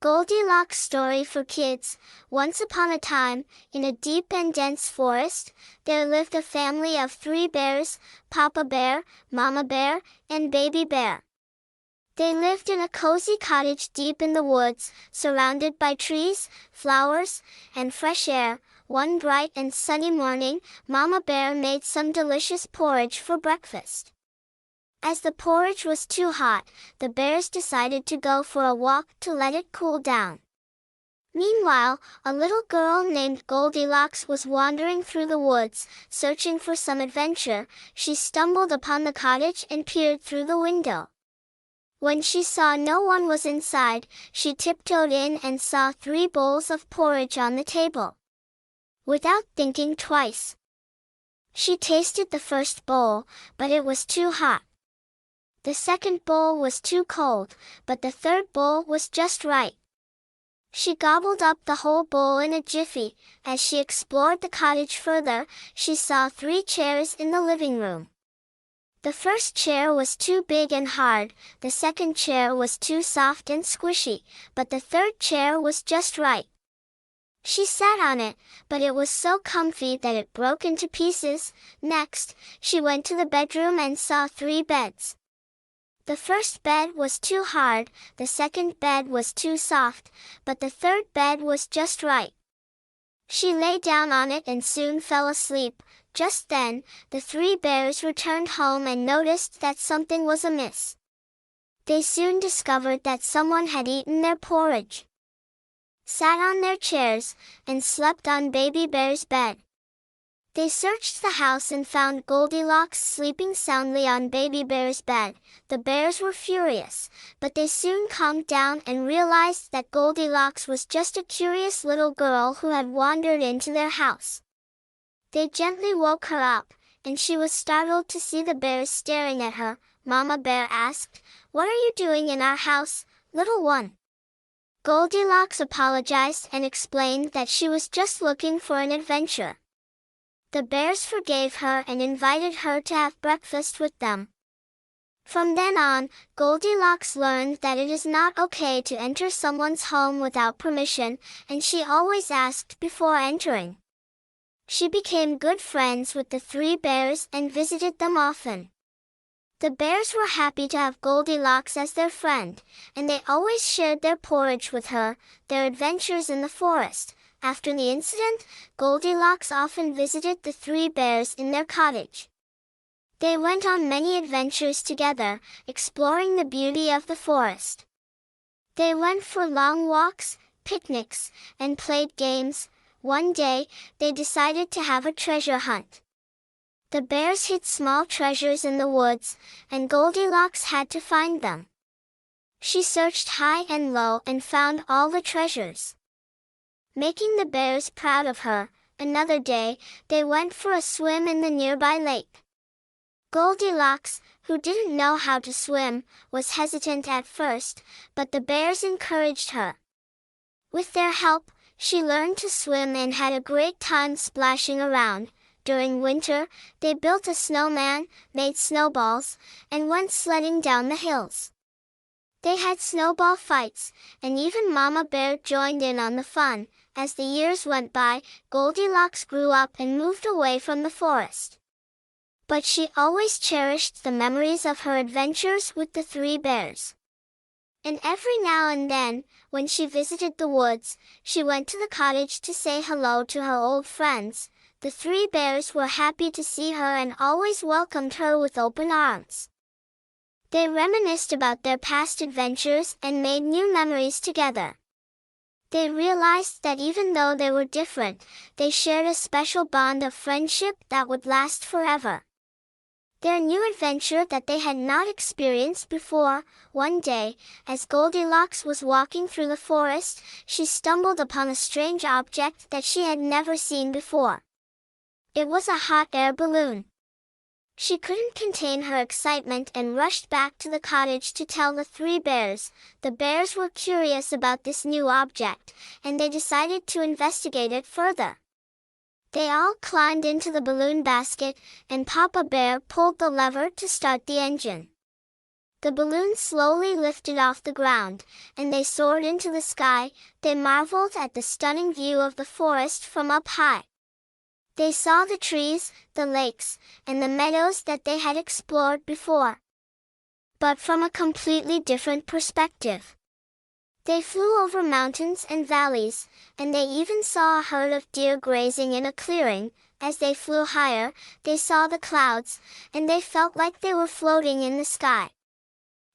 Goldilocks story for kids. Once upon a time, in a deep and dense forest, there lived a family of 3 bears, Papa Bear, Mama Bear, and Baby Bear. They lived in a cozy cottage deep in the woods, surrounded by trees, flowers, and fresh air. One bright and sunny morning, Mama Bear made some delicious porridge for breakfast. As the porridge was too hot, the bears decided to go for a walk to let it cool down. Meanwhile, a little girl named Goldilocks was wandering through the woods, searching for some adventure. She stumbled upon the cottage and peered through the window. When she saw no one was inside, she tiptoed in and saw 3 bowls of porridge on the table. Without thinking twice, she tasted the first bowl, but it was too hot. The second bowl was too cold, but the third bowl was just right. She gobbled up the whole bowl in a jiffy. As she explored the cottage further, she saw 3 chairs in the living room. The first chair was too big and hard, the second chair was too soft and squishy, but the third chair was just right. She sat on it, but it was so comfy that it broke into pieces. Next, she went to the bedroom and saw 3 beds. The first bed was too hard, the second bed was too soft, but the third bed was just right. She lay down on it and soon fell asleep. Just then, the 3 bears returned home and noticed that something was amiss. They soon discovered that someone had eaten their porridge, sat on their chairs, and slept on Baby Bear's bed. They searched the house and found Goldilocks sleeping soundly on Baby Bear's bed. The bears were furious, but they soon calmed down and realized that Goldilocks was just a curious little girl who had wandered into their house. They gently woke her up, and she was startled to see the bears staring at her. Mama Bear asked, "What are you doing in our house, little one?" Goldilocks apologized and explained that she was just looking for an adventure. The bears forgave her and invited her to have breakfast with them. From then on, Goldilocks learned that it is not okay to enter someone's home without permission, and she always asked before entering. She became good friends with the 3 bears and visited them often. The bears were happy to have Goldilocks as their friend, and they always shared their porridge with her, their adventures in the forest. After the incident, Goldilocks often visited the 3 bears in their cottage. They went on many adventures together, exploring the beauty of the forest. They went for long walks, picnics, and played games. One day, they decided to have a treasure hunt. The bears hid small treasures in the woods, and Goldilocks had to find them. She searched high and low and found all the treasures, making the bears proud of her. Another day, they went for a swim in the nearby lake. Goldilocks, who didn't know how to swim, was hesitant at first, but the bears encouraged her. With their help, she learned to swim and had a great time splashing around. During winter, they built a snowman, made snowballs, and went sledding down the hills. They had snowball fights, and even Mama Bear joined in on the fun. As the years went by, Goldilocks grew up and moved away from the forest. But she always cherished the memories of her adventures with the 3 bears. And every now and then, when she visited the woods, she went to the cottage to say hello to her old friends. The 3 bears were happy to see her and always welcomed her with open arms. They reminisced about their past adventures and made new memories together. They realized that even though they were different, they shared a special bond of friendship that would last forever. Their new adventure that they had not experienced before. One day, as Goldilocks was walking through the forest, she stumbled upon a strange object that she had never seen before. It was a hot air balloon. She couldn't contain her excitement and rushed back to the cottage to tell the 3 bears. The bears were curious about this new object, and they decided to investigate it further. They all climbed into the balloon basket, and Papa Bear pulled the lever to start the engine. the balloon slowly lifted off the ground, and they soared into the sky. They marveled at the stunning view of the forest from up high. They saw the trees, the lakes, and the meadows that they had explored before, but from a completely different perspective. They flew over mountains and valleys, and they even saw a herd of deer grazing in a clearing. As they flew higher, they saw the clouds, and they felt like they were floating in the sky.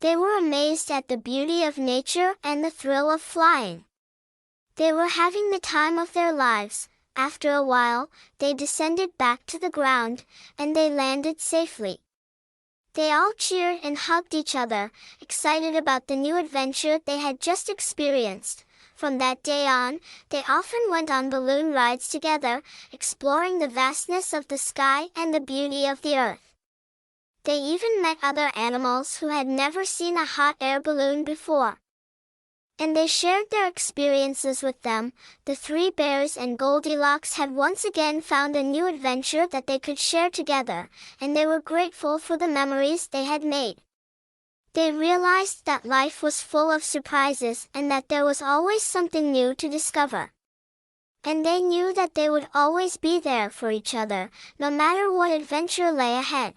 They were amazed at the beauty of nature and the thrill of flying. They were having the time of their lives. After a while, they descended back to the ground, and they landed safely. They all cheered and hugged each other, excited about the new adventure they had just experienced. From that day on, they often went on balloon rides together, exploring the vastness of the sky and the beauty of the earth. They even met other animals who had never seen a hot air balloon before, and they shared their experiences with them. The three bears and Goldilocks had once again found a new adventure that they could share together, and they were grateful for the memories they had made. They realized that life was full of surprises and that there was always something new to discover. And they knew that they would always be there for each other, no matter what adventure lay ahead.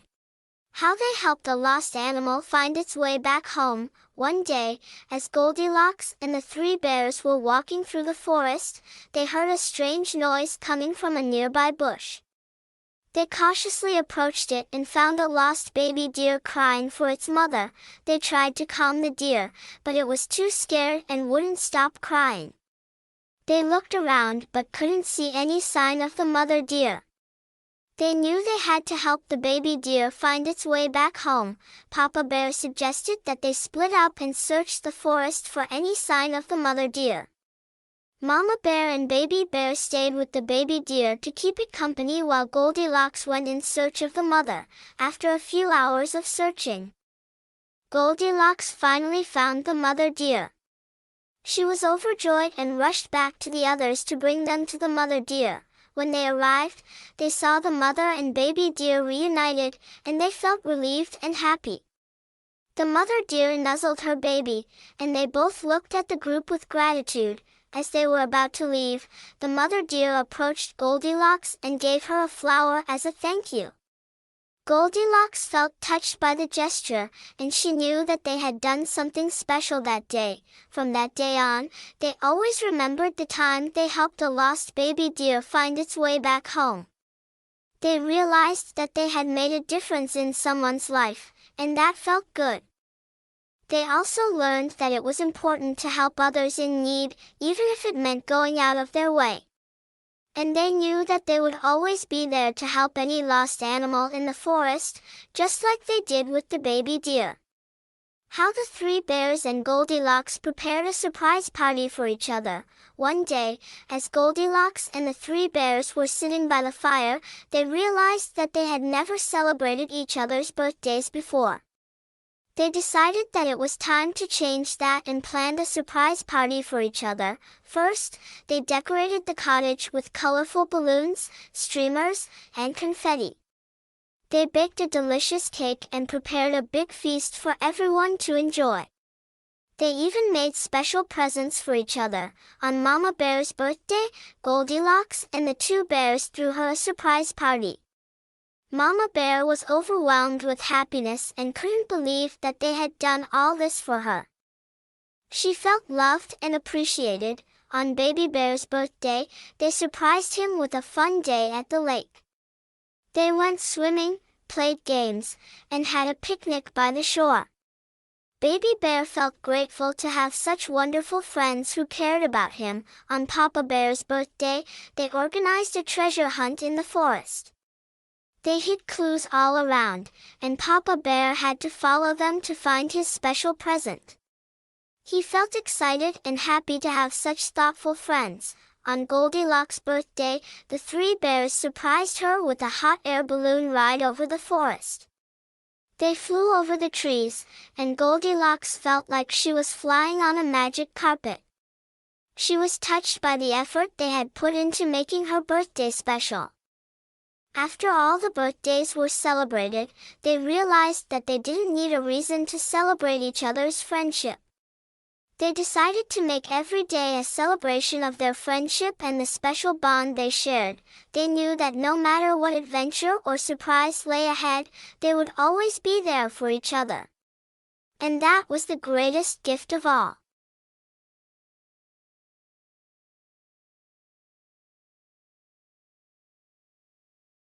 How they helped a lost animal find its way back home. One day, as Goldilocks and the three bears were walking through the forest, they heard a strange noise coming from a nearby bush. They cautiously approached it and found a lost baby deer crying for its mother. They tried to calm the deer, but it was too scared and wouldn't stop crying. They looked around but couldn't see any sign of the mother deer. They knew they had to help the baby deer find its way back home. Papa Bear suggested that they split up and search the forest for any sign of the mother deer. Mama Bear and Baby Bear stayed with the baby deer to keep it company while Goldilocks went in search of the mother. After a few hours of searching, Goldilocks finally found the mother deer. She was overjoyed and rushed back to the others to bring them to the mother deer. When they arrived, they saw the mother and baby deer reunited, and they felt relieved and happy. The mother deer nuzzled her baby, and they both looked at the group with gratitude. As they were about to leave, the mother deer approached Goldilocks and gave her a flower as a thank you. Goldilocks felt touched by the gesture, and she knew that they had done something special that day. From that day on, they always remembered the time they helped a lost baby deer find its way back home. They realized that they had made a difference in someone's life, and that felt good. They also learned that it was important to help others in need, even if it meant going out of their way. And they knew that they would always be there to help any lost animal in the forest, just like they did with the baby deer. How the three bears and Goldilocks prepared a surprise party for each other. One day, as Goldilocks and the three bears were sitting by the fire, they realized that they had never celebrated each other's birthdays before. They decided that it was time to change that and planned a surprise party for each other. First, they decorated the cottage with colorful balloons, streamers, and confetti. They baked a delicious cake and prepared a big feast for everyone to enjoy. They even made special presents for each other. On Mama Bear's birthday, Goldilocks and the two bears threw her a surprise party. Mama Bear was overwhelmed with happiness and couldn't believe that they had done all this for her. She felt loved and appreciated. On Baby Bear's birthday, they surprised him with a fun day at the lake. They went swimming, played games, and had a picnic by the shore. Baby Bear felt grateful to have such wonderful friends who cared about him. On Papa Bear's birthday, they organized a treasure hunt in the forest. They hid clues all around, and Papa Bear had to follow them to find his special present. He felt excited and happy to have such thoughtful friends. On Goldilocks' birthday, the three bears surprised her with a hot air balloon ride over the forest. They flew over the trees, and Goldilocks felt like she was flying on a magic carpet. She was touched by the effort they had put into making her birthday special. After all the birthdays were celebrated, they realized that they didn't need a reason to celebrate each other's friendship. They decided to make every day a celebration of their friendship and the special bond they shared. They knew that no matter what adventure or surprise lay ahead, they would always be there for each other. And that was the greatest gift of all.